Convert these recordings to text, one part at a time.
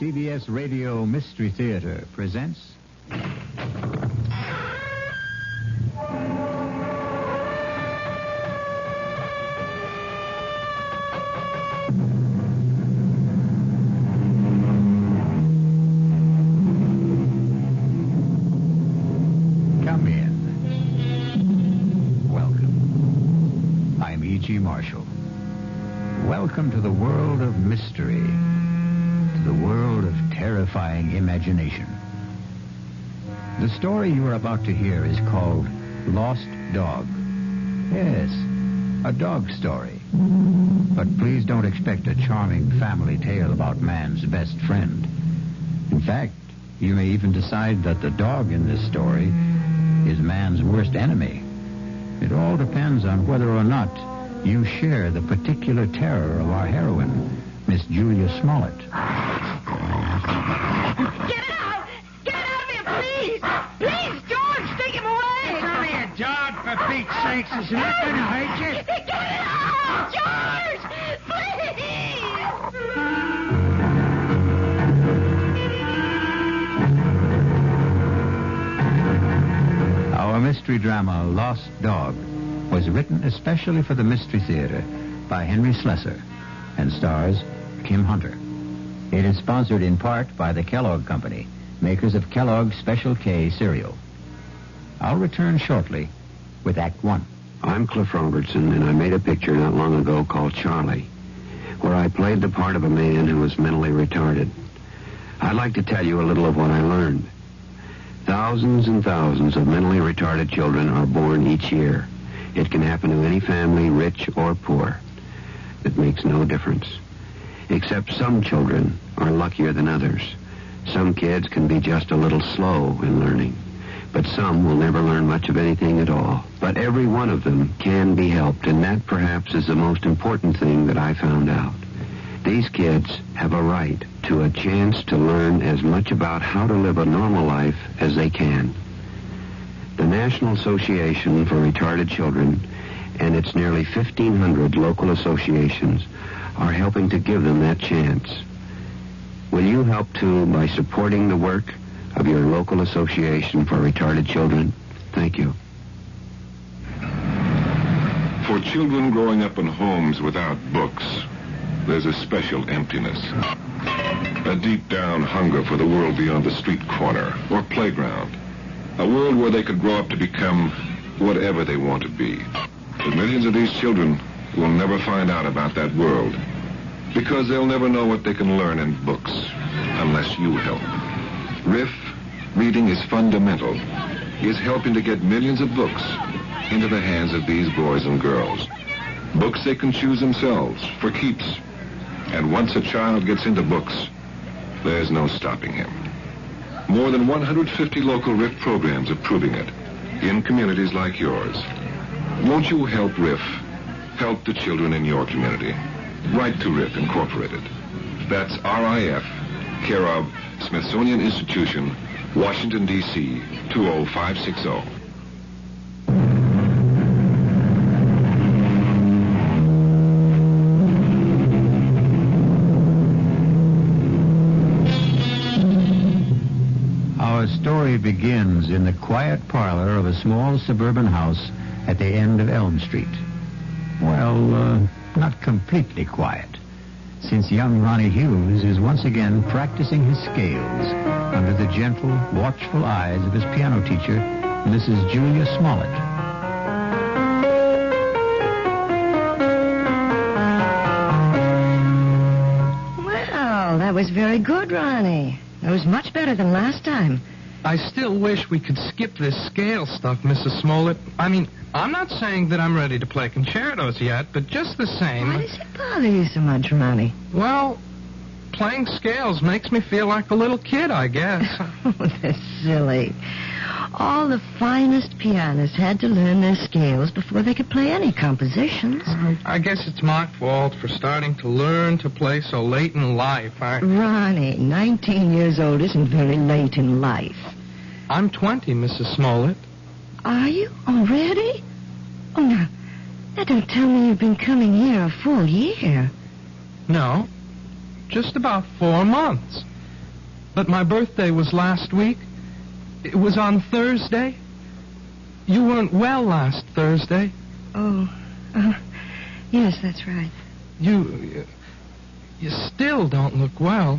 CBS Radio Mystery Theater presents... Come in. Welcome. I'm E.G. Marshall. Welcome to the world of mystery. The world of terrifying imagination. The story you are about to hear is called Lost Dog. Yes, a dog story. But please don't expect a charming family tale about man's best friend. In fact, you may even decide that the dog in this story is man's worst enemy. It all depends on whether or not you share the particular terror of our heroine, Miss Julia Smollett. Get it out! Get it out of here, please! Please, George, take him away! It's only a dog, for Pete's sakes. It's not going to hurt you. Get it out! George! Please! Our mystery drama, Lost Dog, was written especially for the Mystery Theater by Henry Slessor and stars Kim Hunter. It is sponsored in part by the Kellogg Company, makers of Kellogg's Special K cereal. I'll return shortly with Act One. I'm Cliff Robertson, and I made a picture not long ago called Charlie, where I played the part of a man who was mentally retarded. I'd like to tell you a little of what I learned. Thousands and thousands of mentally retarded children are born each year. It can happen to any family, rich or poor. It makes no difference. Except some children are luckier than others. Some kids can be just a little slow in learning, but some will never learn much of anything at all. But every one of them can be helped, and that perhaps is the most important thing that I found out. These kids have a right to a chance to learn as much about how to live a normal life as they can. The National Association for Retarded Children and its nearly 1,500 local associations are helping to give them that chance. Will you help, too, by supporting the work of your local association for retarded children? Thank you. For children growing up in homes without books, there's a special emptiness. A deep-down hunger for the world beyond the street corner or playground. A world where they could grow up to become whatever they want to be. But millions of these children will never find out about that world because they'll never know what they can learn in books unless you help. RIF, Reading is Fundamental, is helping to get millions of books into the hands of these boys and girls. Books they can choose themselves for keeps. And once a child gets into books, there's no stopping him. More than 150 local RIF programs are proving it in communities like yours. Won't you help RIF? Help the children in your community. Write to RIF Incorporated. That's RIF, care of Smithsonian Institution, Washington, D.C., 20560. Our story begins in the quiet parlor of a small suburban house at the end of Elm Street. Well, not completely quiet, since young Ronnie Hughes is once again practicing his scales under the gentle, watchful eyes of his piano teacher, Mrs. Julia Smollett. Well, that was very good, Ronnie. It was much better than last time. I still wish we could skip this scale stuff, Mrs. Smollett. I mean, I'm not saying that I'm ready to play concertos yet, but just the same... Why does it bother you so much, Ronnie? Well, playing scales makes me feel like a little kid, I guess. Oh, they're silly. All the finest pianists had to learn their scales before they could play any compositions. I guess it's my fault for starting to learn to play so late in life. Ronnie, 19 years old isn't very late in life. I'm 20, Mrs. Smollett. Are you already? Oh, now don't tell me you've been coming here a full year. No, just about 4 months. But my birthday was last week. It was on Thursday. You weren't well last Thursday. Oh, yes, that's right. You still don't look well.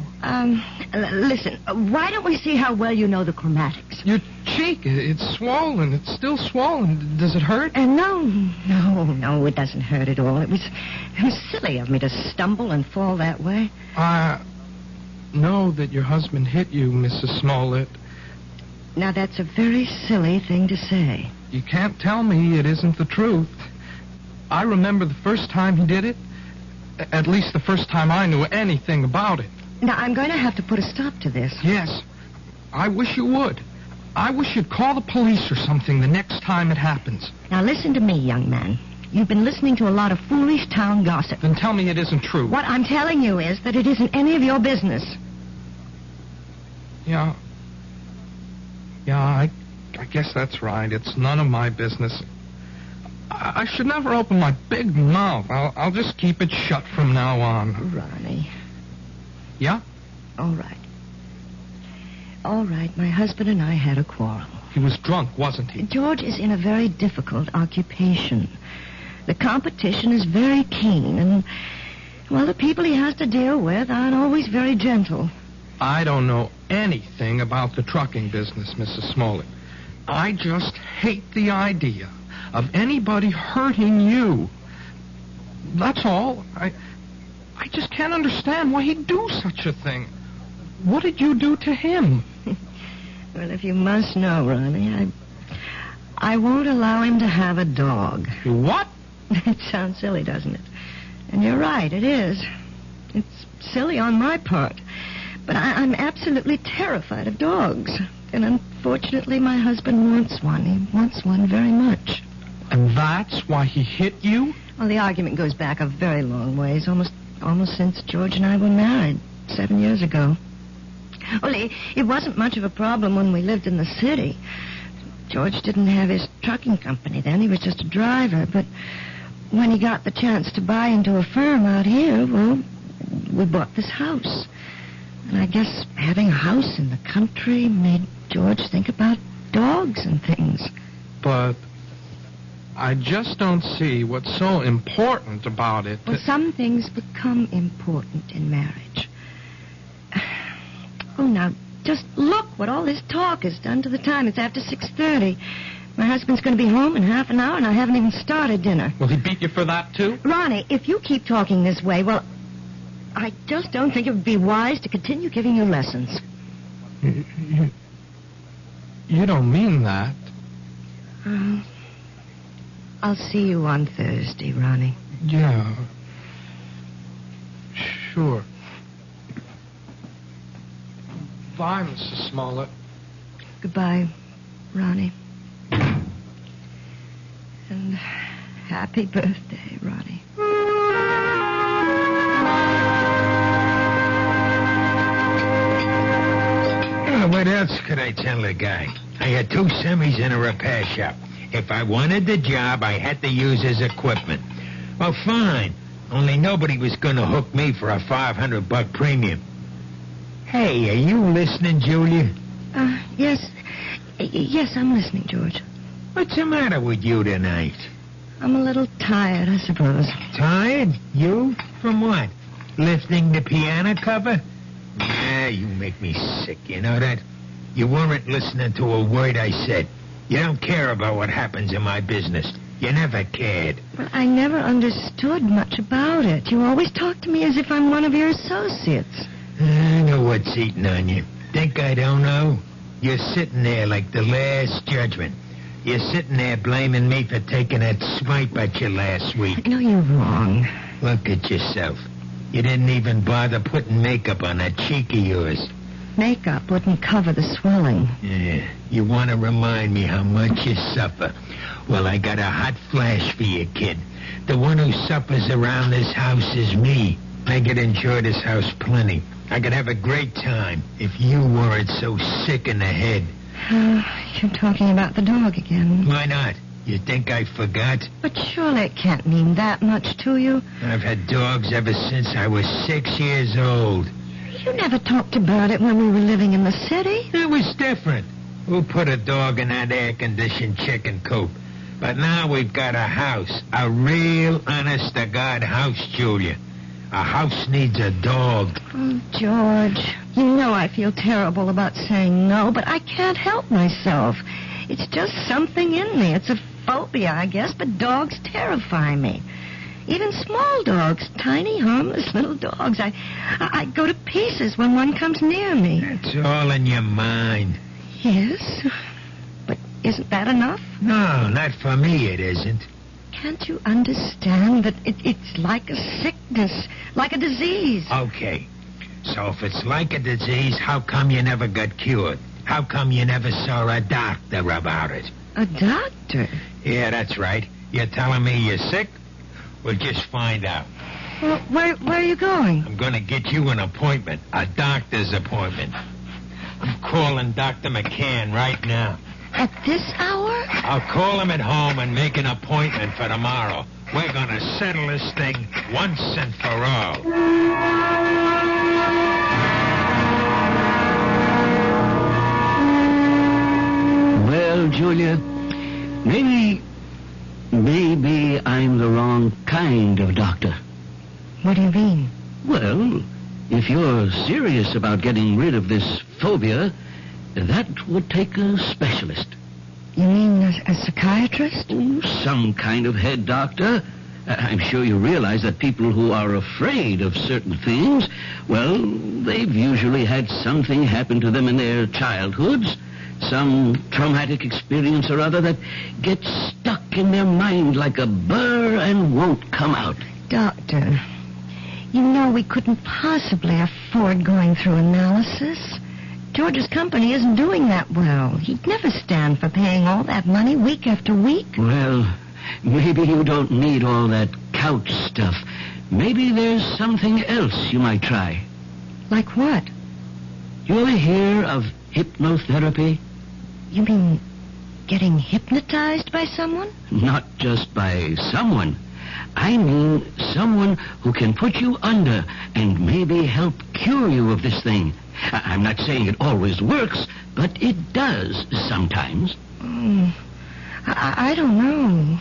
Listen, why don't we see how well you know the chromatics? Your cheek, it's swollen. It's still swollen. Does it hurt? No, it doesn't hurt at all. It was silly of me to stumble and fall that way. I know that your husband hit you, Mrs. Smollett. Now, that's a very silly thing to say. You can't tell me it isn't the truth. I remember the first time he did it. At least the first time I knew anything about it. Now, I'm going to have to put a stop to this. Yes. I wish you would. I wish you'd call the police or something the next time it happens. Now, listen to me, young man. You've been listening to a lot of foolish town gossip. Then tell me it isn't true. What I'm telling you is that it isn't any of your business. Yeah, I guess that's right. It's none of my business. I should never open my big mouth. I'll just keep it shut from now on. Ronnie. Yeah? All right, my husband and I had a quarrel. He was drunk, wasn't he? George is in a very difficult occupation. The competition is very keen, and, well, the people he has to deal with aren't always very gentle. I don't know anything about the trucking business, Mrs. Smollett. I just hate the idea of anybody hurting you. That's all. I just can't understand why he'd do such a thing. What did you do to him? Well, if you must know, Ronnie, I won't allow him to have a dog. What? It sounds silly, doesn't it? And you're right, it is. It's silly on my part. But I'm absolutely terrified of dogs. And unfortunately, my husband wants one. He wants one very much. And that's why he hit you? Well, the argument goes back a very long ways, almost since George and I were married 7 years ago. Well, it wasn't much of a problem when we lived in the city. George didn't have his trucking company then. He was just a driver. But when he got the chance to buy into a firm out here, well, we bought this house. And I guess having a house in the country made George think about dogs and things. But I just don't see what's so important about it. Well, some things become important in marriage. Oh, now, just look what all this talk has done to the time. It's after 6:30. My husband's going to be home in half an hour, and I haven't even started dinner. Will he beat you for that, too? Ronnie, if you keep talking this way, well, I just don't think it would be wise to continue giving you lessons. You don't mean that. I'll see you on Thursday, Ronnie. Yeah. Sure. Bye, Mrs. Smollett. Goodbye, Ronnie. And happy birthday, Ronnie. What else could I tell the guy? I had 2 semis in a repair shop. If I wanted the job, I had to use his equipment. Well, fine. Only nobody was going to hook me for a $500 premium. Hey, are you listening, Julia? Yes. Yes, I'm listening, George. What's the matter with you tonight? I'm a little tired, I suppose. Tired? You? From what? Lifting the piano cover? Ah, you make me sick, you know that? You weren't listening to a word I said. You don't care about what happens in my business. You never cared. Well, I never understood much about it. You always talk to me as if I'm one of your associates. I know what's eating on you. Think I don't know? You're sitting there like the last judgment. You're sitting there blaming me for taking that swipe at you last week. No, you're wrong. Look at yourself. You didn't even bother putting makeup on that cheek of yours. Makeup wouldn't cover the swelling. Yeah, you want to remind me how much you suffer. Well, I got a hot flash for you, kid. The one who suffers around this house is me. I could enjoy this house plenty. I could have a great time if you weren't so sick in the head. You're talking about the dog again. Why not? You think I forgot? But surely it can't mean that much to you. I've had dogs ever since I was 6 years old. You never talked about it when we were living in the city. It was different. Who put a dog in that air-conditioned chicken coop? But now we've got a house. A real, honest-to-God house, Julia. A house needs a dog. Oh, George, you know I feel terrible about saying no, but I can't help myself. It's just something in me. It's a phobia, I guess, but dogs terrify me. Even small dogs, tiny, harmless little dogs. I go to pieces when one comes near me. It's all in your mind. Yes, but isn't that enough? No, not for me it isn't. Can't you understand that it's like a sickness, like a disease? Okay, so if it's like a disease, how come you never got cured? How come you never saw a doctor about it? A doctor? Yeah, that's right. You're telling me you're sick? We'll just find out. Well, where are you going? I'm going to get you an appointment, a doctor's appointment. I'm calling Dr. McCann right now. At this hour? I'll call him at home and make an appointment for tomorrow. We're going to settle this thing once and for all. Well, Julia, maybe I'm the wrong kind of doctor. What do you mean? Well, if you're serious about getting rid of this phobia, that would take a specialist. You mean a psychiatrist? Oh, some kind of head doctor. I'm sure you realize that people who are afraid of certain things, well, they've usually had something happen to them in their childhoods. Some traumatic experience or other that gets stuck in their mind like a burr and won't come out. Doctor, you know we couldn't possibly afford going through analysis. George's company isn't doing that well. He'd never stand for paying all that money week after week. Well, maybe you don't need all that couch stuff. Maybe there's something else you might try. Like what? You ever hear of hypnotherapy? You mean getting hypnotized by someone? Not just by someone. I mean someone who can put you under and maybe help cure you of this thing. I'm not saying it always works, but it does sometimes. I don't know.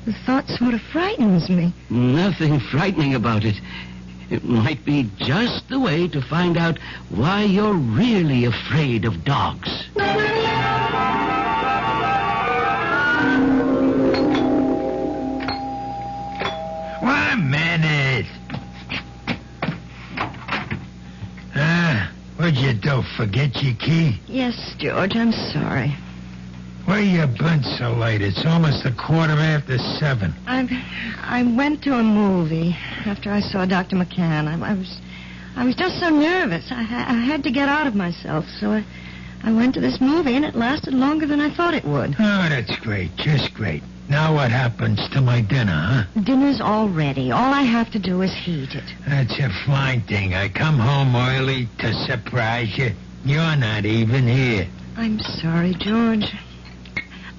The thought sort of frightens me. Nothing frightening about it. It might be just the way to find out why you're really afraid of dogs. 1 minute. What'd you do? Forget your key? Yes, George, I'm sorry. Where you been so late? It's almost 7:15. I went to a movie after I saw Dr. McCann. I was just so nervous. I had to get out of myself, so I went to this movie, and it lasted longer than I thought it would. Oh, that's great. Just great. Now what happens to my dinner, huh? Dinner's all ready. All I have to do is heat it. That's a fine thing. I come home early to surprise you. You're not even here. I'm sorry, George.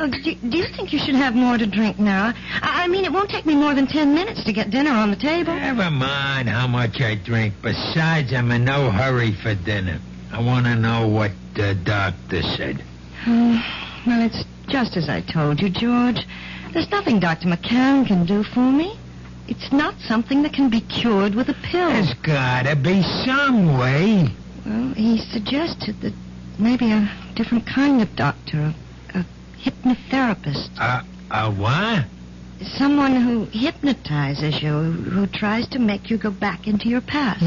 Oh, do you think you should have more to drink now? I mean, it won't take me more than 10 minutes to get dinner on the table. Never mind how much I drink. Besides, I'm in no hurry for dinner. I want to know what the doctor said. Well, it's just as I told you, George. There's nothing Dr. McCann can do for me. It's not something that can be cured with a pill. There's gotta be some way. Well, he suggested that maybe a different kind of doctor, a hypnotherapist. A what? Someone who hypnotizes you, who tries to make you go back into your past.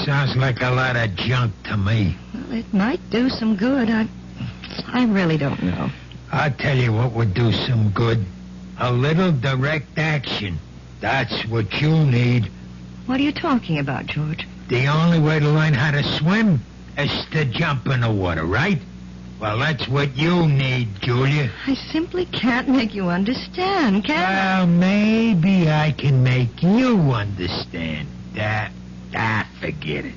Sounds like a lot of junk to me. Well, it might do some good. I really don't know. I'll tell you what would do some good. A little direct action. That's what you need. What are you talking about, George? The only way to learn how to swim is to jump in the water, right? Well, that's what you need, Julia. I simply can't make you understand, can I? Well, maybe I can make you understand. Forget it.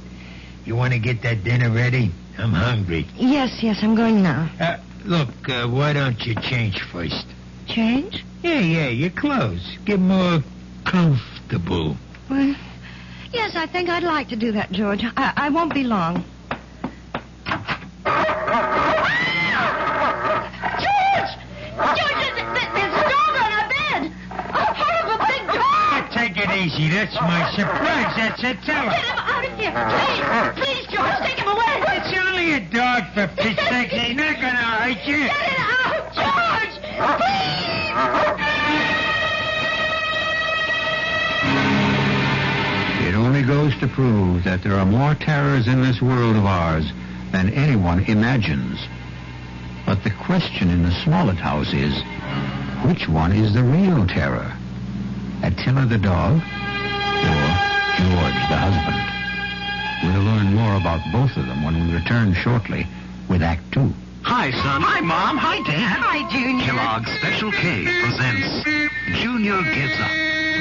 You want to get that dinner ready? I'm hungry. Yes, I'm going now. Look, why don't you change first? Change? Yeah, your clothes. Get more comfortable. Well, Yes, I think I'd like to do that, George. I won't be long. George! George, there's a dog on our bed. A horrible big dog. Take it easy. That's my surprise. That's a teller. Get him out of here. Please, George, take him away. It's only a dog, for piss sakes. He's not going to hurt you. Get it out, George! Please! It only goes to prove that there are more terrors in this world of ours than anyone imagines. But the question in the Smollett house is, which one is the real terror? Attila the dog or George the husband? We'll learn more about both of them when we return shortly with Act 2. Hi, son. Hi, Mom. Hi, Dad. Hi, Junior. Kellogg's Special K presents Junior Gets Up.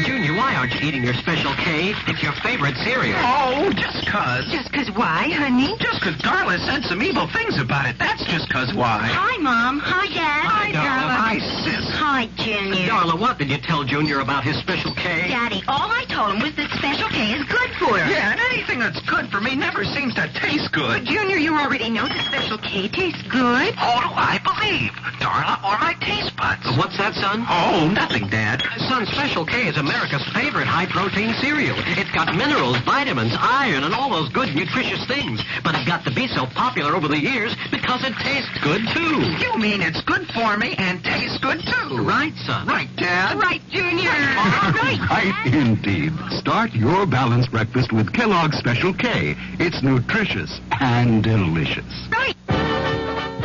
Junior, why aren't you eating your Special K? It's your favorite cereal. Oh, just 'cause. Just 'cause why, honey? Just 'cause Darla said some evil things about it. That's just 'cause why. Hi, Mom. Hi, Dad. Hi, Darla. Hi, sis. Hi, Junior. Darla, what did you tell Junior about his Special K? Daddy, all I told him was that Special K is good for him. Yeah, and anything that's good for me never seems to taste good. Junior, you already know that Special K tastes good. Who do I believe? Darla or my taste buds? What's that, son? Oh, nothing, Dad. Son, Special K is America's favorite high-protein cereal. It's got minerals, vitamins, iron, and all those good, nutritious things. But it got to be so popular over the years because it tastes good, too. You mean it's good for me and tastes good, too? Right, son. Right, Dad. Right, Junior. Right, indeed. Start your balanced breakfast with Kellogg's Special K. It's nutritious and delicious. Right.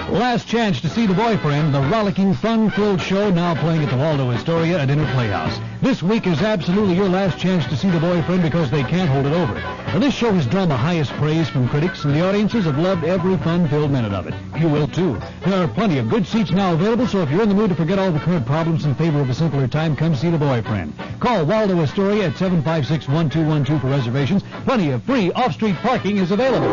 Last chance to see The Boyfriend, the rollicking, fun-filled show now playing at the Waldo Astoria at Inner Playhouse. This week is absolutely your last chance to see The Boyfriend because they can't hold it over. Now, this show has drawn the highest praise from critics, and the audiences have loved every fun-filled minute of it. You will, too. There are plenty of good seats now available, so if you're in the mood to forget all the current problems in favor of a simpler time, come see The Boyfriend. Call Waldo Astoria at 756-1212 for reservations. Plenty of free off-street parking is available.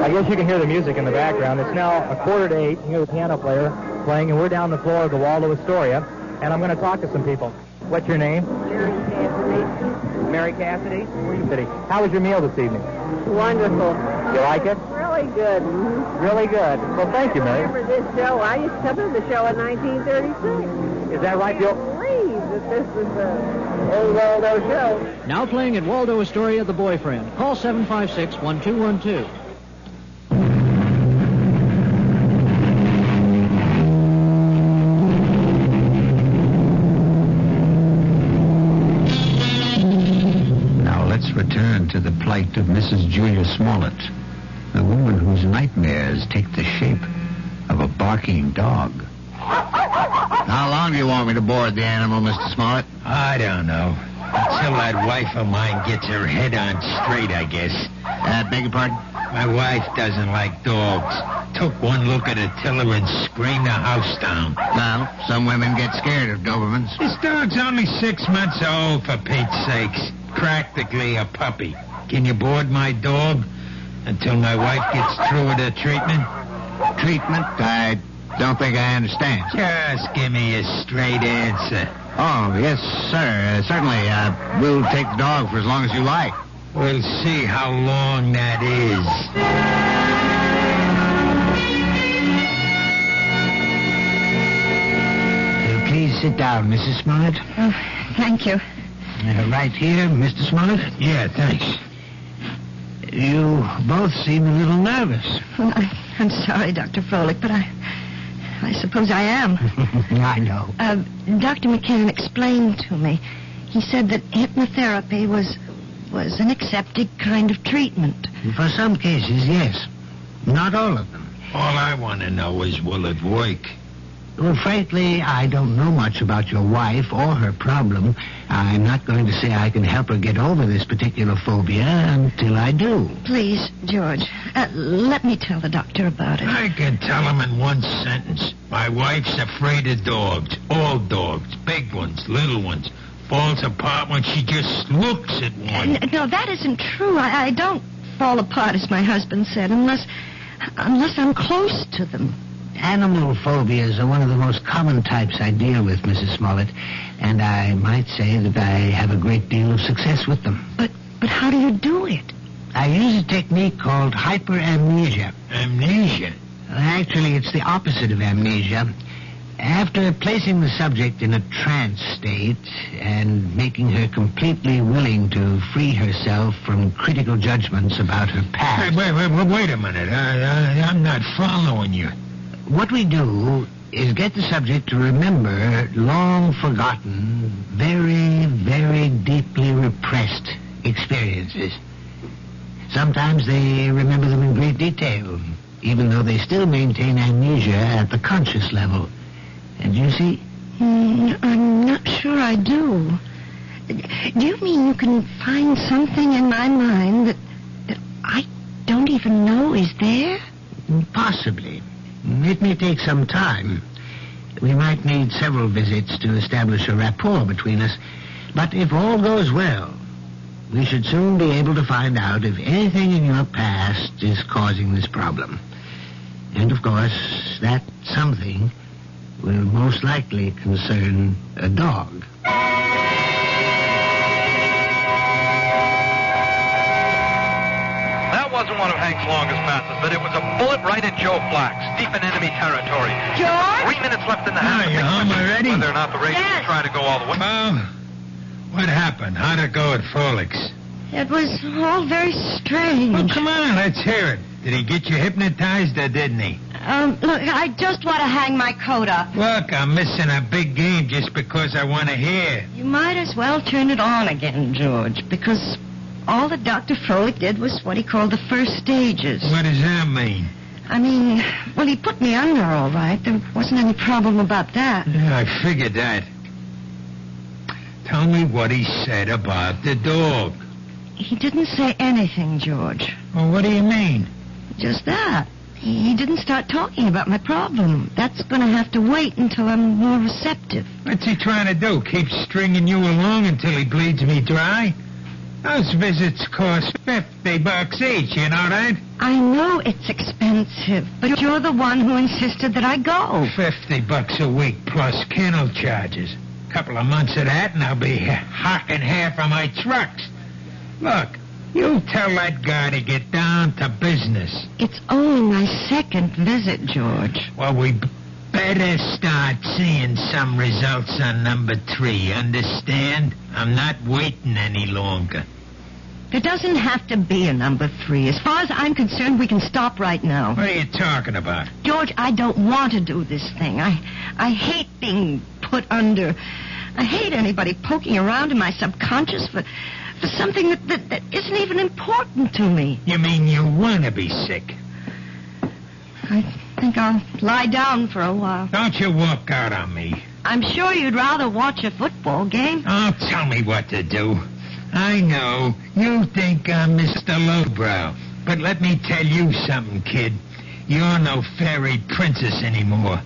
I guess you can hear the music in the background. It's now 7:45. You hear the piano player playing, and we're down the floor of the Waldo Astoria, and I'm going to talk to some people. What's your name? Mary Cassidy. Mary Cassidy? Where are you sitting? How was your meal this evening? Wonderful. You like it? Really good. Mm-hmm. Really good. Well, thank you, I Mary. remember this show. I used to come to the show in 1936. Is that right, I Bill? can't believe that this was the old Waldo show. Now playing at Waldo Astoria, The Boyfriend. Call 756-1212. Return to the plight of Mrs. Julia Smollett, the woman whose nightmares take the shape of a barking dog. How long do you want me to board the animal, Mr. Smollett? I don't know. Until that wife of mine gets her head on straight, I guess. Beg your pardon? My wife doesn't like dogs. Took one look at Attila and screamed the house down. Well, some women get scared of Dobermans. This dog's only 6 months old, for Pete's sakes. Practically a puppy. Can you board my dog until my wife gets through with her treatment? Treatment? I don't think I understand. Just give me a straight answer. Oh, yes, sir. Certainly. We'll take the dog for as long as you like. We'll see how long that is. Please sit down, Mrs. Smollett. Oh, thank you. Right here, Mr. Smollett? Yeah, thanks. You both seem a little nervous. Well, I'm sorry, Dr. Froelich, but I suppose I am. I know. Dr. McCann explained to me. He said that hypnotherapy was an accepted kind of treatment. For some cases, yes. Not all of them. All I want to know is, will it work? Well, frankly, I don't know much about your wife or her problem. I'm not going to say I can help her get over this particular phobia until I do. Please, George, let me tell the doctor about it. I can tell him in one sentence. My wife's afraid of dogs. All dogs. Big ones, little ones. Falls apart when she just looks at one. No, that isn't true. I don't fall apart, as my husband said, unless I'm close to them. Animal phobias are one of the most common types I deal with, Mrs. Smollett, and I might say that I have a great deal of success with them. But But how do you do it? I use a technique called hyperamnesia. Amnesia? Actually, it's the opposite of amnesia. After placing the subject in a trance state and making her completely willing to free herself from critical judgments about her past... Wait a minute. I'm not following you. What we do is get the subject to remember long-forgotten, very, very deeply repressed experiences. Sometimes they remember them in great detail, even though they still maintain amnesia at the conscious level. And you see? I'm not sure I do. Do you mean you can find something in my mind that I don't even know is there? Possibly. It may take some time. We might need several visits to establish a rapport between us. But if all goes well, we should soon be able to find out if anything in your past is causing this problem. And, of course, that something will most likely concern a dog. That wasn't one of Hank's longest passes, but it was a bullet right at Joe Flax, deep in enemy territory. George? 3 minutes left in the half. You home already? Whether or not the Rangers Yes. try to go all the way. Well, what happened? How'd it go at Frolics? It was all very strange. Well, come on, let's hear it. Did he get you hypnotized or didn't he? Look, I just want to hang my coat up. Look, I'm missing a big game just because I want to hear. You might as well turn it on again, George, because all that Dr. Froelich did was what he called the first stages. What does that mean? I mean, well, he put me under all right. There wasn't any problem about that. Yeah, I figured that. Tell me what he said about the dog. He didn't say anything, George. Well, what do you mean? Just that. He didn't start talking about my problem. That's going to have to wait until I'm more receptive. What's he trying to do? Keep stringing you along until he bleeds me dry? Those visits cost $50 each, you know that? I know it's expensive, but you're the one who insisted that I go. $50 a week plus kennel charges. Couple of months of that and I'll be hocking half of my trucks. Look, you tell that guy to get down to business. It's only my second visit, George. Well, we better start seeing some results on number 3, understand? I'm not waiting any longer. There doesn't have to be a number 3. As far as I'm concerned, we can stop right now. What are you talking about? George, I don't want to do this thing. I hate being put under. I hate anybody poking around in my subconscious for something that isn't even important to me. You mean you want to be sick? I think I'll lie down for a while. Don't you walk out on me. I'm sure you'd rather watch a football game. Oh, tell me what to do. I know, you think I'm Mr. Lowbrow, but let me tell you something, kid. You're no fairy princess anymore.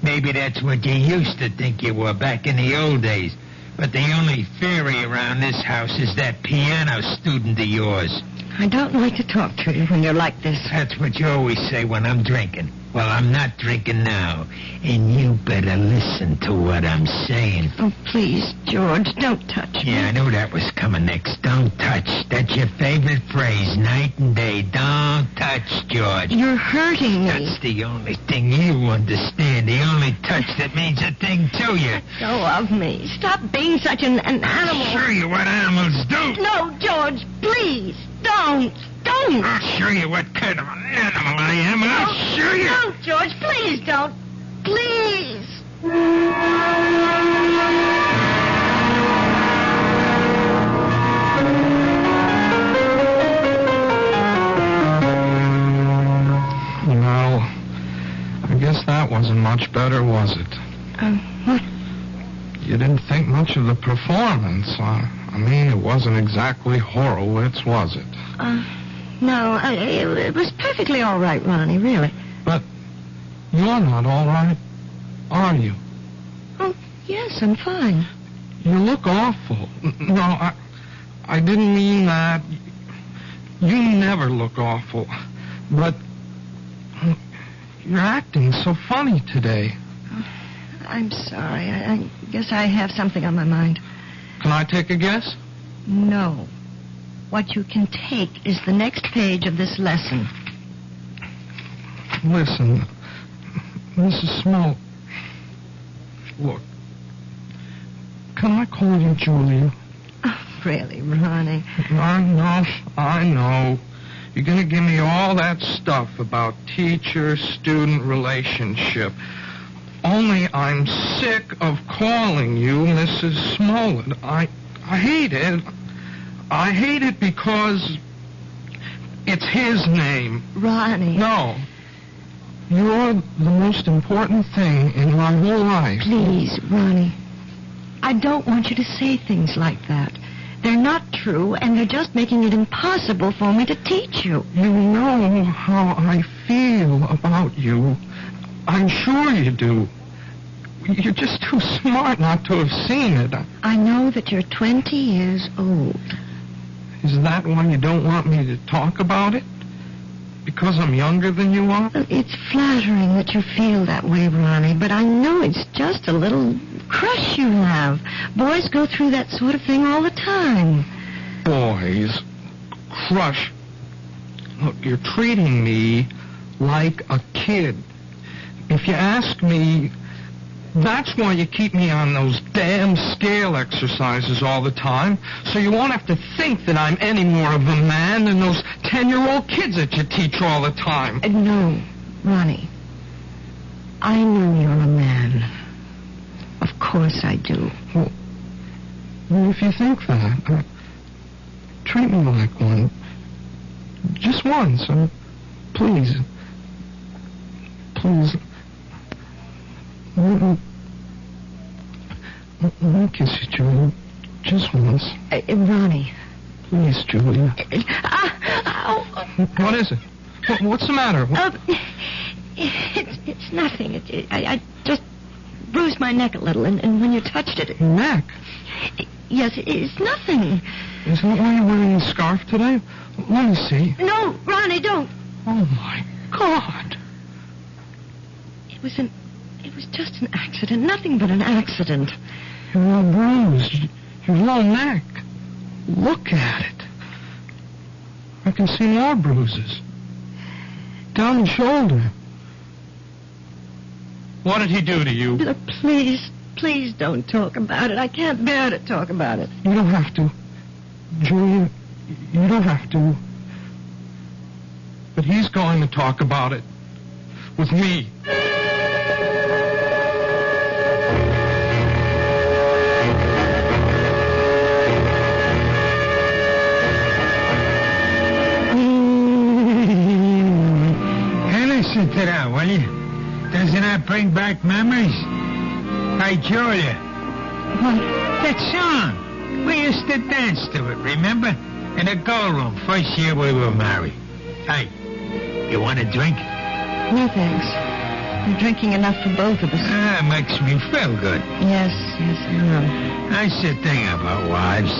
Maybe that's what you used to think you were back in the old days. But the only fairy around this house is that piano student of yours. I don't like to talk to you when you're like this. That's what you always say when I'm drinking. Well, I'm not drinking now, and you better listen to what I'm saying. Oh, please, George, don't touch me. Yeah, I knew that was coming next. Don't touch. That's your favorite phrase, night and day. Don't touch, George. You're hurting me. That's the only thing you understand. The only touch that means a thing to you. Let go of me. Stop being such an animal. I'll show you what animals do. No, George, please, don't. Don't. I'll show you what kind of an animal I am. I'll show you. Don't, George. Please don't. Please. No, I guess that wasn't much better, was it? What? You didn't think much of the performance. I mean, it wasn't exactly Horowitz, was it? No, it was perfectly all right, Ronnie, really. But you're not all right, are you? Oh, yes, I'm fine. You look awful. No, I didn't mean that. You never look awful. But you're acting so funny today. I'm sorry. I guess I have something on my mind. Can I take a guess? No. What you can take is the next page of this lesson. Listen, Mrs. Small. Look, can I call you Julia? Oh, really, Ronnie? I know. You're going to give me all that stuff about teacher-student relationship. Only I'm sick of calling you Mrs. Smollett. I hate it. I hate it because it's his name. Ronnie. No. You're the most important thing in my whole life. Please, Ronnie. I don't want you to say things like that. They're not true, and they're just making it impossible for me to teach you. You know how I feel about you. I'm sure you do. You're just too smart not to have seen it. I know that you're 20 years old. Is that why you don't want me to talk about it? Because I'm younger than you are? It's flattering that you feel that way, Ronnie, but I know it's just a little crush you have. Boys go through that sort of thing all the time. Boys? Crush? Look, you're treating me like a kid. If you ask me, that's why you keep me on those damn scale exercises all the time, so you won't have to think that I'm any more of a man than those 10-year-old kids that you teach all the time. No, Ronnie. I know you're a man. Of course I do. Well, if you think that, treat me like one. Just once, please. Please. Let me kiss you, Julia. Just once. Ronnie. Please, Julia. Ow. What is it? What's the matter? It's nothing. I just bruised my neck a little, and when you touched it... Neck? Yes, it's nothing. Is that why you're wearing a scarf today? Let me see. No, Ronnie, don't. Oh, my God. It was just an accident. Nothing but an accident. You're all bruised. Your whole neck. Look at it. I can see more bruises. Down the shoulder. What did he do to you? Please don't talk about it. I can't bear to talk about it. You don't have to. Julia, you don't have to. But he's going to talk about it. With me. Listen to that, will you? Doesn't that bring back memories? Hey, Julia. What? That song. We used to dance to it, remember? In the girl room, first year we were married. Hey, you want a drink? No, thanks. I'm drinking enough for both of us. That makes me feel good. Yes, I know. That's the thing about wives.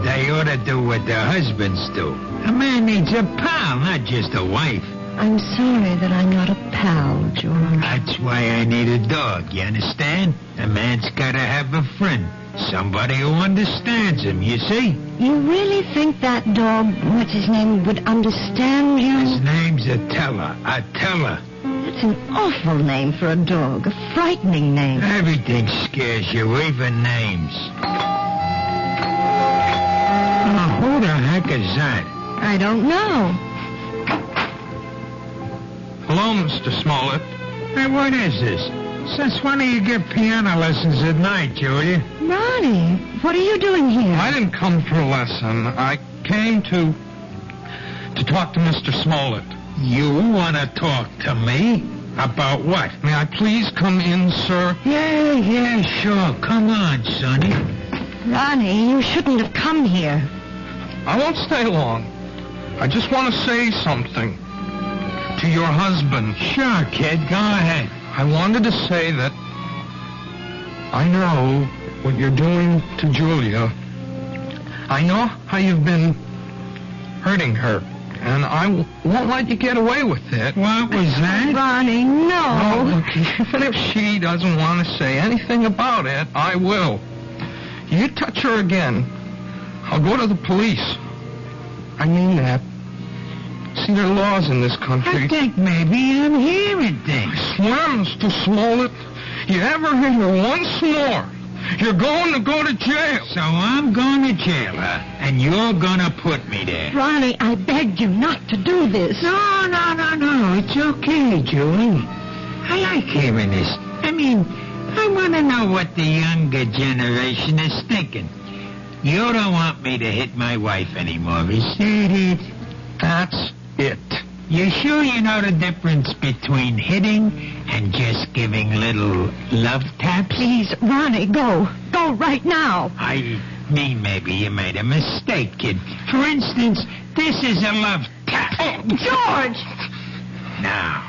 They ought to do what their husbands do. A man needs a pal, not just a wife. I'm sorry that I'm not a pal, George. That's why I need a dog, you understand? A man's got to have a friend. Somebody who understands him, you see? You really think that dog, what's his name, would understand you? His name's Attila. Attila. That's an awful name for a dog. A frightening name. Everything scares you, even names. Oh, who the heck is that? I don't know. Hello, Mr. Smollett. Hey, what is this? Since when do you give piano lessons at night, Julia? Ronnie, what are you doing here? I didn't come for a lesson. I came to talk to Mr. Smollett. You want to talk to me? About what? May I please come in, sir? Yeah, sure. Come on, Sonny. Ronnie, you shouldn't have come here. I won't stay long. I just want to say something to your husband. Sure, kid. Go ahead. I wanted to say that I know what you're doing to Julia. I know how you've been hurting her, and I won't let you get away with it. What was that? Ronnie, no. Oh, look, even if she doesn't want to say anything about it, I will. You touch her again, I'll go to the police. I mean that. See, there are laws in this country. I think maybe I'm hearing things. I swear, Mr. Smollett, you ever hear her once more, you're going to go to jail. So I'm going to jail, huh? And you're going to put me there. Ronnie, I begged you not to do this. No. It's okay, Julie. I like hearing this. I mean, I want to know what the younger generation is thinking. You don't want me to hit my wife anymore, is that it? That's it. You sure you know the difference between hitting and just giving little love taps? Please, Ronnie, go. Go right now. I mean, maybe you made a mistake, kid. For instance, this is a love tap. Oh, George! Now,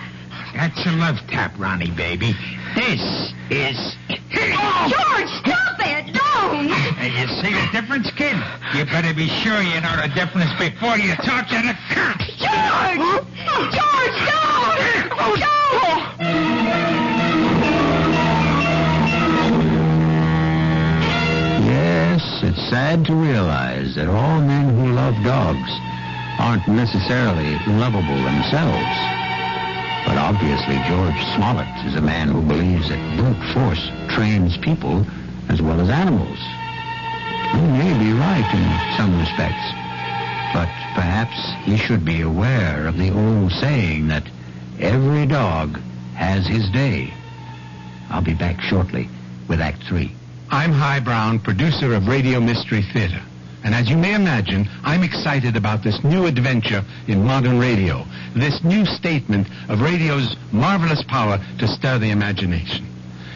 that's a love tap, Ronnie, baby. This is... Oh, George, stop it! Don't! You see the difference, kid? You better be sure you know the difference before you talk to the cops. George! George, no! Oh, no! Yes, it's sad to realize that all men who love dogs aren't necessarily lovable themselves. But obviously George Smollett is a man who believes that brute force trains people as well as animals. He may be right in some respects, but perhaps he should be aware of the old saying that every dog has his day. I'll be back shortly with Act 3. I'm Hy Brown, producer of Radio Mystery Theater. And as you may imagine, I'm excited about this new adventure in modern radio, this new statement of radio's marvelous power to stir the imagination.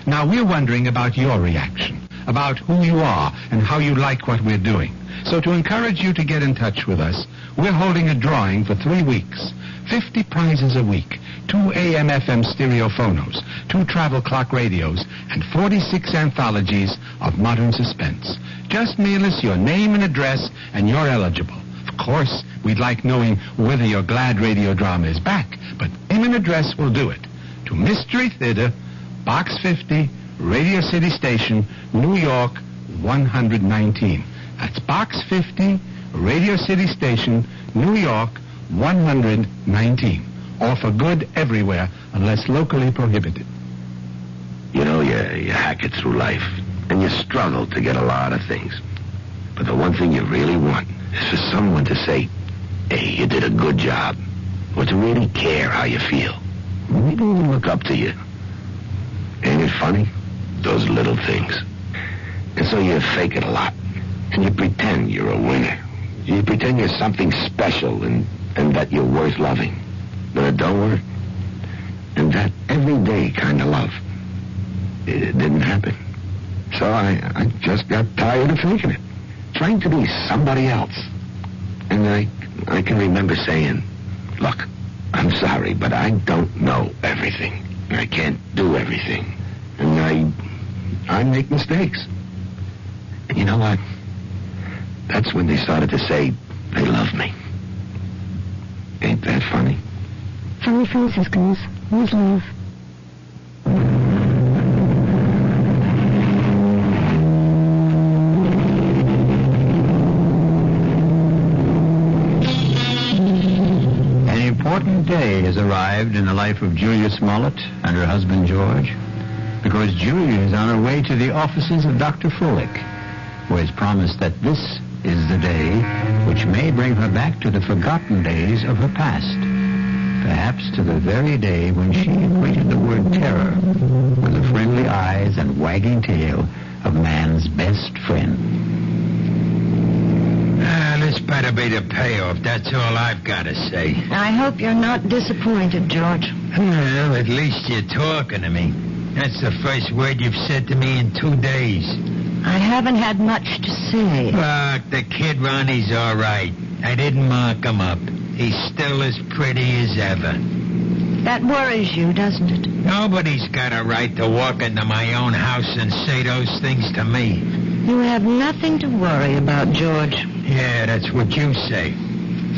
Now, we're wondering about your reaction, about who you are and how you like what we're doing. So to encourage you to get in touch with us, we're holding a drawing for 3 weeks. 50 prizes a week, 2 AM/FM stereophonos, 2 travel clock radios, and 46 anthologies of modern suspense. Just mail us your name and address, and you're eligible. Of course, we'd like knowing whether your glad radio drama is back, but name and address will do it. To Mystery Theater, Box 50, Radio City Station, New York, 119. That's Box 50, Radio City Station, New York, 119. All for good everywhere, unless locally prohibited. You know, you hack it through life, and you struggle to get a lot of things. But the one thing you really want is for someone to say, hey, you did a good job, or to really care how you feel. Maybe even look up to you. Ain't it funny? Those little things. And so you fake it a lot, and you pretend you're a winner. You pretend you're something special and that you're worth loving. But it don't work. And that everyday kind of love, it didn't happen. So I just got tired of faking it. Trying to be somebody else. And I can remember saying, look, I'm sorry, but I don't know everything. I can't do everything. And I make mistakes. And you know what? That's when they started to say they love me. Ain't that funny? Funny Franciscans. Who's love? An important day has arrived in the life of Julia Smollett and her husband George, because Julia is on her way to the offices of Dr. Froelich, who has promised that this is the day which may bring her back to the forgotten days of her past. Perhaps to the very day when she equated the word terror with the friendly eyes and wagging tail of man's best friend. This better be the payoff. That's all I've got to say. I hope you're not disappointed, George. Well, at least you're talking to me. That's the first word you've said to me in 2 days. I haven't had much to say. Look, the kid Ronnie's all right. I didn't mark him up. He's still as pretty as ever. That worries you, doesn't it? Nobody's got a right to walk into my own house and say those things to me. You have nothing to worry about, George. Yeah, that's what you say.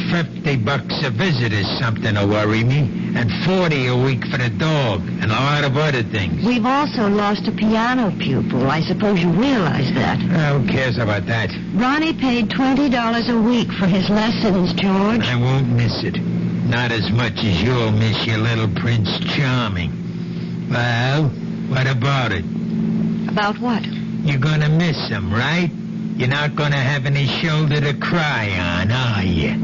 $50 a visit is something to worry me, and $40 a week for the dog, and a lot of other things. We've also lost a piano pupil. I suppose you realize that. Who cares about that? Ronnie paid $20 a week for his lessons, George. I won't miss it. Not as much as you'll miss your little Prince Charming. Well, what about it? About what? You're gonna miss him, right? You're not gonna have any shoulder to cry on, are you?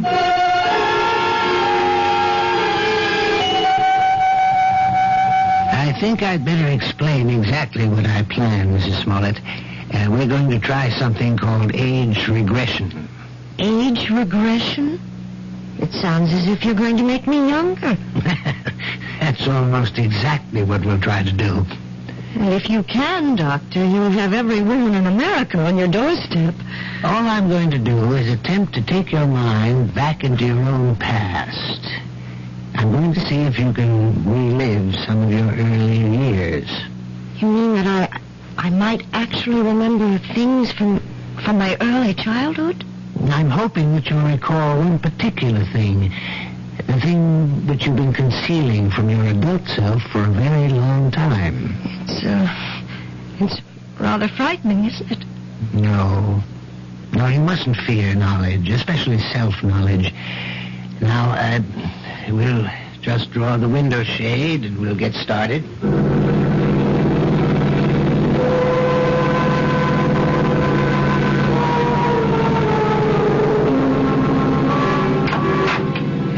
I think I'd better explain exactly what I plan, Mrs. Smollett. We're going to try something called age regression. Age regression? It sounds as if you're going to make me younger. That's almost exactly what we'll try to do. And if you can, Doctor, you'll have every woman in America on your doorstep. All I'm going to do is attempt to take your mind back into your own past. I'm going to see if you can relive some of your earlier years. You mean that I might actually remember things from my early childhood? I'm hoping that you'll recall one particular thing. The thing that you've been concealing from your adult self for a very long time. It's rather frightening, isn't it? No, you mustn't fear knowledge, especially self-knowledge. Now, we'll just draw the window shade and we'll get started.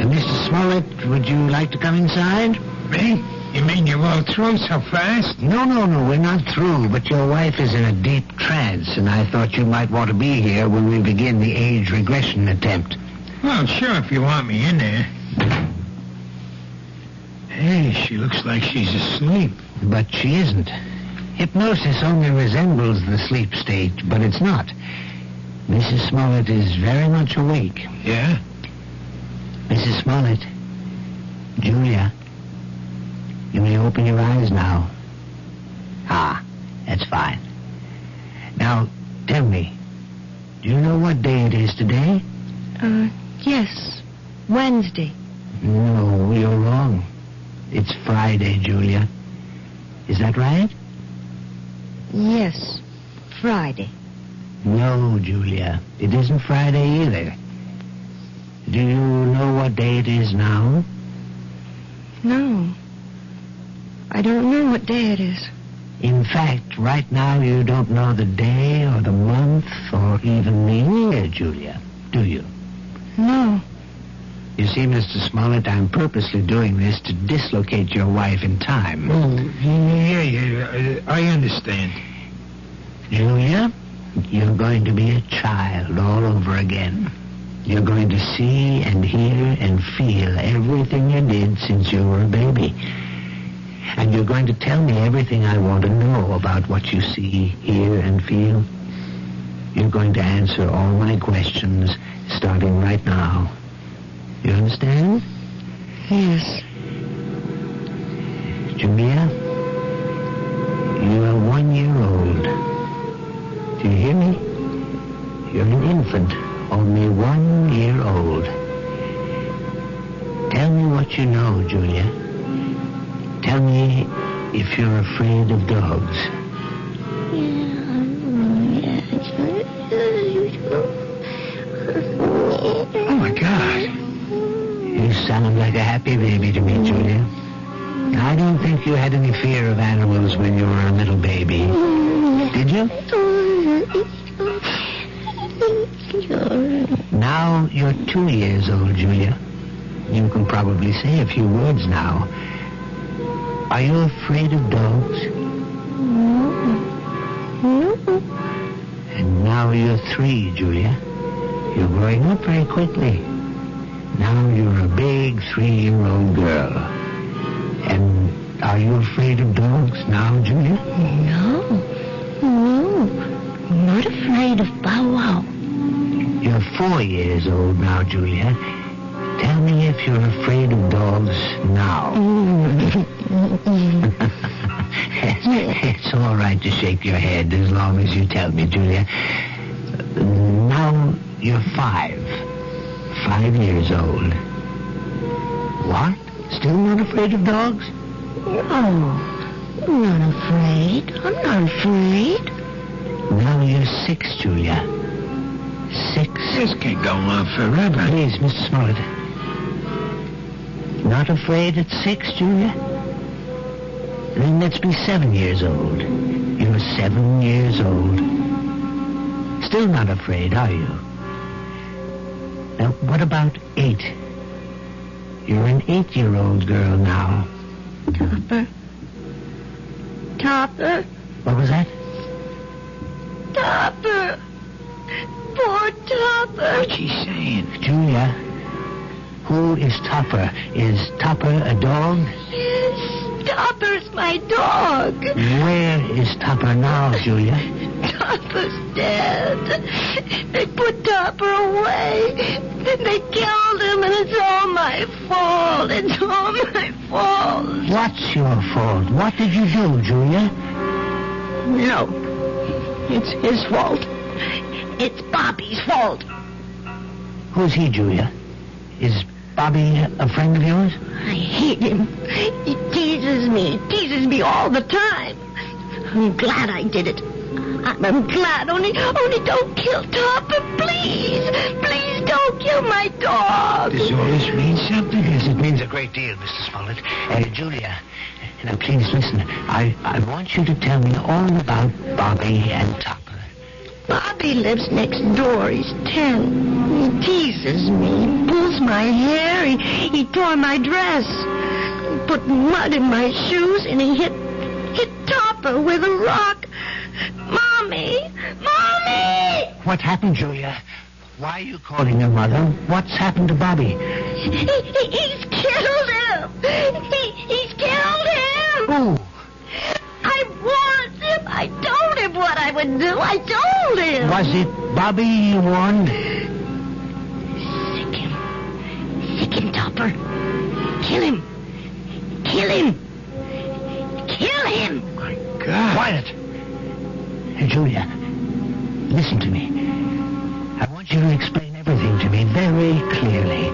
Mr. Smollett, would you like to come inside? Me? You mean you're all through so fast? No, we're not through, but your wife is in a deep trance, and I thought you might want to be here when we begin the age regression attempt. Well, sure, if you want me in there. Hey, she looks like she's asleep. But she isn't. Hypnosis only resembles the sleep state, but it's not. Mrs. Smollett is very much awake. Yeah? Mrs. Smollett, Julia, you may open your eyes now. Ah, that's fine. Now, tell me, do you know what day it is today? Yes. Wednesday. No, you're wrong. It's Friday, Julia. Is that right? Yes, Friday. No, Julia. It isn't Friday either. Do you know what day it is now? No. I don't know what day it is. In fact, right now you don't know the day or the month or even the year, Julia, do you? No. You see, Mr. Smollett, I'm purposely doing this to dislocate your wife in time. Oh, yeah, I understand. Julia, you're going to be a child all over again. You're going to see and hear and feel everything you did since you were a baby. And you're going to tell me everything I want to know about what you see, hear, and feel. You're going to answer all my questions starting right now. You understand? Yes. Julia, you are 1 year old. Do you hear me? You're an infant, only 1 year old. Tell me what you know, Julia. Tell me if you're afraid of dogs. Oh, my God. You sound like a happy baby to me, Julia. I don't think you had any fear of animals when you were a little baby. Did you? Now you're 2 years old, Julia. You can probably say a few words now. Are you afraid of dogs? No. And now you're 3, Julia. You're growing up very quickly. Now you're a big 3-year-old girl. And are you afraid of dogs now, Julia? No. I'm not afraid of Bow Wow. You're 4 years old now, Julia. Tell me if you're afraid of dogs now. It's all right to shake your head as long as you tell me, Julia. Now you're 5. 5 years old. What? Still not afraid of dogs? No, I'm not afraid. I'm not afraid. Now you're 6, Julia. 6. This can't go on forever. Please, Mr. Smollett. Not afraid at 6, Julia? Then let's be 7 years old. You're 7 years old. Still not afraid, are you? Now, what about 8? You're an 8-year-old girl now. Topper. Topper. What was that? Topper. Poor Topper. What's she saying? Julia, who is Topper? Is Topper a dog? Yes, Topper's my dog. Where is Topper now, Julia? Topper's dead. They put Topper away. They killed him, and it's all my fault. It's all my fault. What's your fault? What did you do, Julia? No, it's his fault. It's Bobby's fault. Who's he, Julia? Is Bobby a friend of yours? I hate him. He teases me all the time. I'm glad I did it. I'm glad. Only don't kill Topper, please. Please don't kill my dog. Does all this mean something? Yes, it means a great deal, Mr. Smollett. Julia, now please listen. I want you to tell me all about Bobby and Topper. Bobby lives next door. He's 10. He teases me. He pulls my hair. He tore my dress. He put mud in my shoes, and he hit Topper with a rock. Mommy! Mommy! What happened, Julia? Why are you calling your mother? What's happened to Bobby? He's killed him. He's killed him. Who? I warned him. I told him what I would do. I told him. Was it Bobby you warned? Sick him, Topper. Kill him. Kill him. Kill him. My God. Quiet. Hey, Julia, listen to me. I want you to explain everything to me very clearly.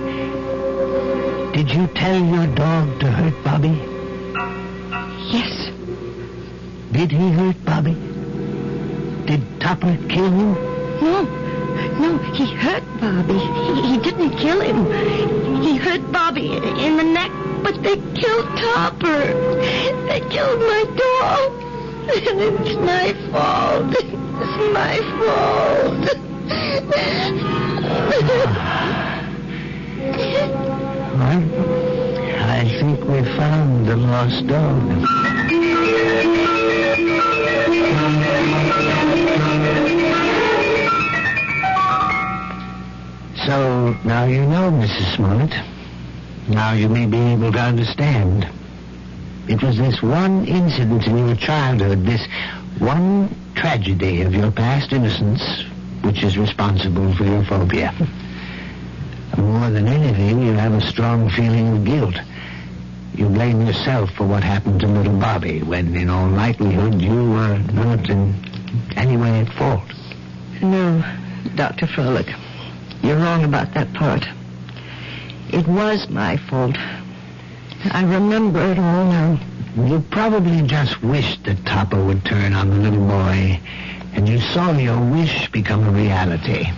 Did you tell your dog to hurt Bobby? Yes. Did he hurt Bobby? Did Topper kill him? No, he hurt Bobby. He didn't kill him. He hurt Bobby in the neck, but they killed Topper. They killed my dog. And it's my fault. It's my fault. I think we found the lost dog. So, now you know, Mrs. Smollett. Now you may be able to understand. It was this one incident in your childhood, this one tragedy of your past innocence, which is responsible for your phobia. More than anything, you have a strong feeling of guilt. You blame yourself for what happened to little Bobby, when in all likelihood you were not in any way at fault. No, Dr. Froelich. You're wrong about that part. It was my fault. I remember it all now. You probably just wished that Topper would turn on the little boy, and you saw your wish become a reality.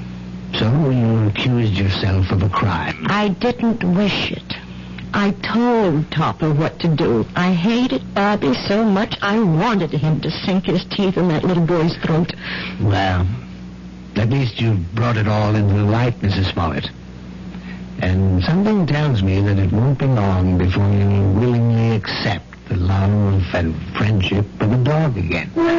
So you accused yourself of a crime. I didn't wish it. I told Topper what to do. I hated Bobby so much I wanted him to sink his teeth in that little boy's throat. Well, at least you brought it all into the light, Mrs. Smollett. And something tells me that it won't be long before you'll willingly accept the love and friendship of a dog again. Mrs.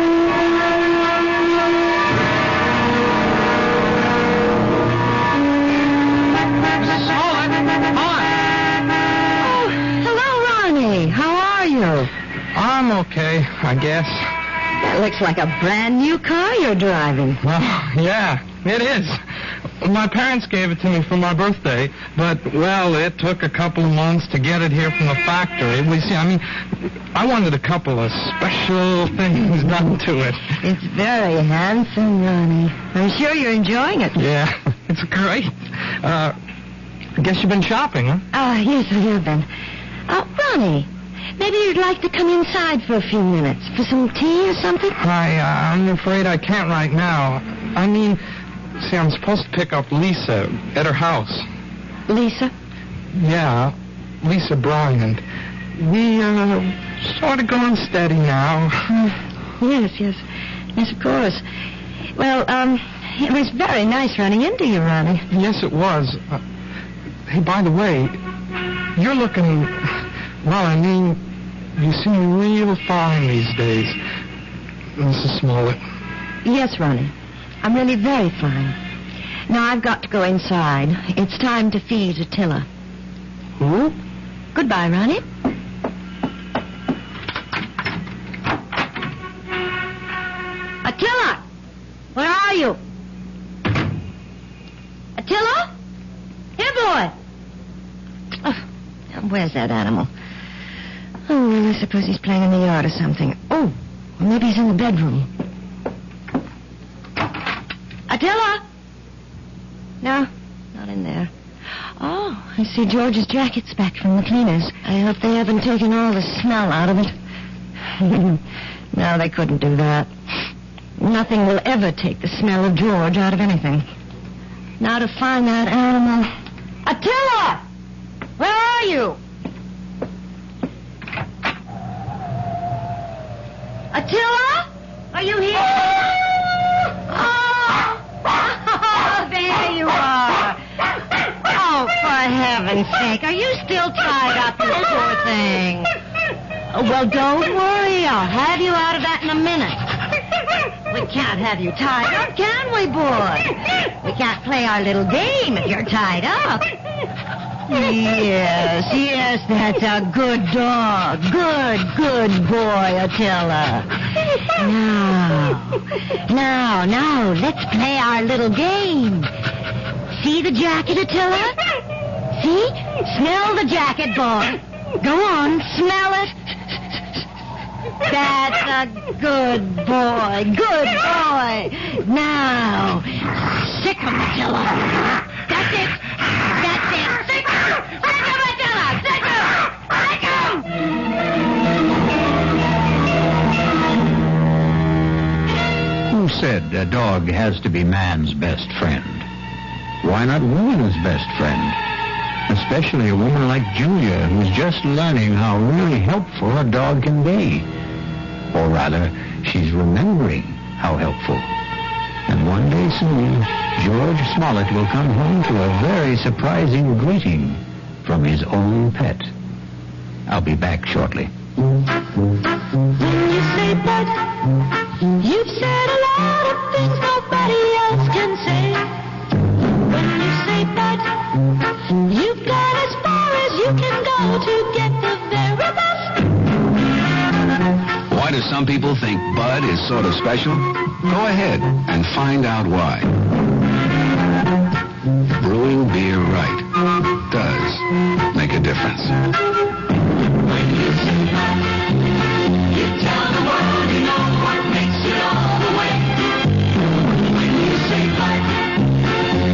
Smollett, hi. Oh, hello, Ronnie. How are you? I'm okay, I guess. That looks like a brand new car you're driving. Well, yeah, it is. My parents gave it to me for my birthday, but, well, it took a couple of months to get it here from the factory. I wanted a couple of special things done to it. It's very handsome, Ronnie. I'm sure you're enjoying it. Yeah, it's great. I guess you've been shopping, huh? Yes, I have been. Ronnie, maybe you'd like to come inside for a few minutes for some tea or something? I'm afraid I can't right now. I mean, see, I'm supposed to pick up Lisa at her house. Lisa? Yeah, Lisa Bryant. We, sort of going steady now. Yes, of course. Well, it was very nice running into you, Ronnie. Yes, it was. Hey, by the way, you're looking, well, I mean, you seem real fine these days, Mrs. Smollett. Yes, Ronnie. I'm really very fine. Now I've got to go inside. It's time to feed Attila. Who? Goodbye, Ronnie. Attila! Where are you? Attila? Here, boy! Oh, now where's that animal? Oh, well, I suppose he's playing in the yard or something. Oh, well, maybe he's in the bedroom. Attila? No, not in there. Oh, I see George's jacket's back from the cleaners. I hope they haven't taken all the smell out of it. No, they couldn't do that. Nothing will ever take the smell of George out of anything. Now to find that animal. Attila! Where are you? Attila? Are you here? Oh, there you are. Oh, for heaven's sake, are you still tied up, you poor thing? Oh, well, don't worry. I'll have you out of that in a minute. We can't have you tied up, can we, boy? We can't play our little game if you're tied up. Yes, that's a good dog. Good boy, Attila. Now, let's play our little game. See the jacket, Attila? See? Smell the jacket, boy. Go on, smell it. That's a good boy. Now, sick him, Attila. That's it. Sick him, Attila. Sick him. Who said a dog has to be man's best friend? Why not woman's best friend? Especially a woman like Julia, who's just learning how really helpful a dog can be. Or rather, she's remembering how helpful. And one day soon, George Smollett will come home to a very surprising greeting from his own pet. I'll be back shortly. When you say but, you've said a lot of things nobody else can say. When you say but, you've gone as far as you can go to get the very best. Why do some people think Bud is sort of special? Go ahead and find out why. Brewing beer right does make a difference. When you say but, you tell the world you know what makes it all the way. When you say but,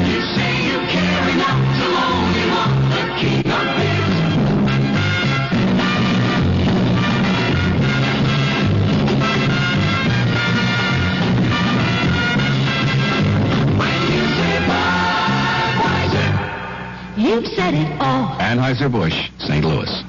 you say you care enough to only want the king of beers. You've said it all. Anheuser-Busch, St. Louis.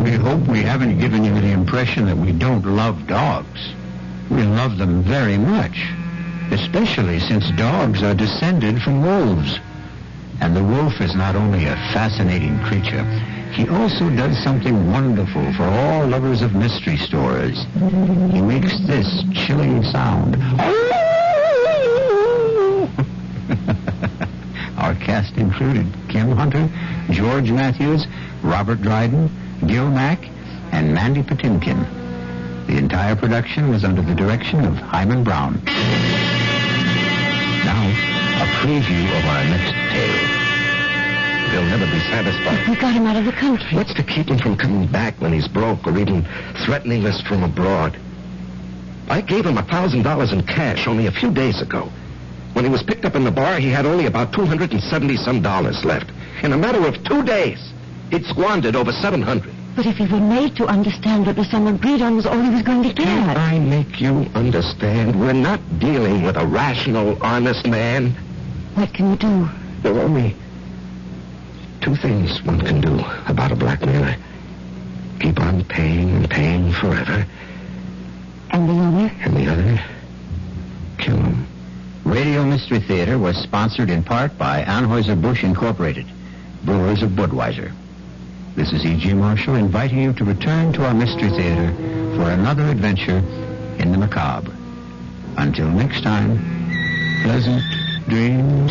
We hope we haven't given you the impression that we don't love dogs. We love them very much, especially since dogs are descended from wolves. And the wolf is not only a fascinating creature, he also does something wonderful for all lovers of mystery stories. He makes this chilling sound. Our cast included Kim Hunter, George Matthews, Robert Dryden, Gil Mack, and Mandy Patinkin. The entire production was under the direction of Hyman Brown. Now, a preview of our next tale. They'll never be satisfied. We got him out of the country. What's to keep him from coming back when he's broke or even threatening us from abroad? I gave him $1,000 in cash only a few days ago. When he was picked up in the bar, he had only about $270-some left. In a matter of 2 days, he'd squandered over $700. But if he were made to understand that the sum agreed on was all he was going to get. Can I make you understand? We're not dealing with a rational, honest man. What can you do? There are only 2 things one can do about a blackmailer. Keep on paying and paying forever. And the other? And the other, kill him. Radio Mystery Theater was sponsored in part by Anheuser-Busch Incorporated, brewers of Budweiser. This is E.G. Marshall inviting you to return to our Mystery Theater for another adventure in the macabre. Until next time, pleasant dreams.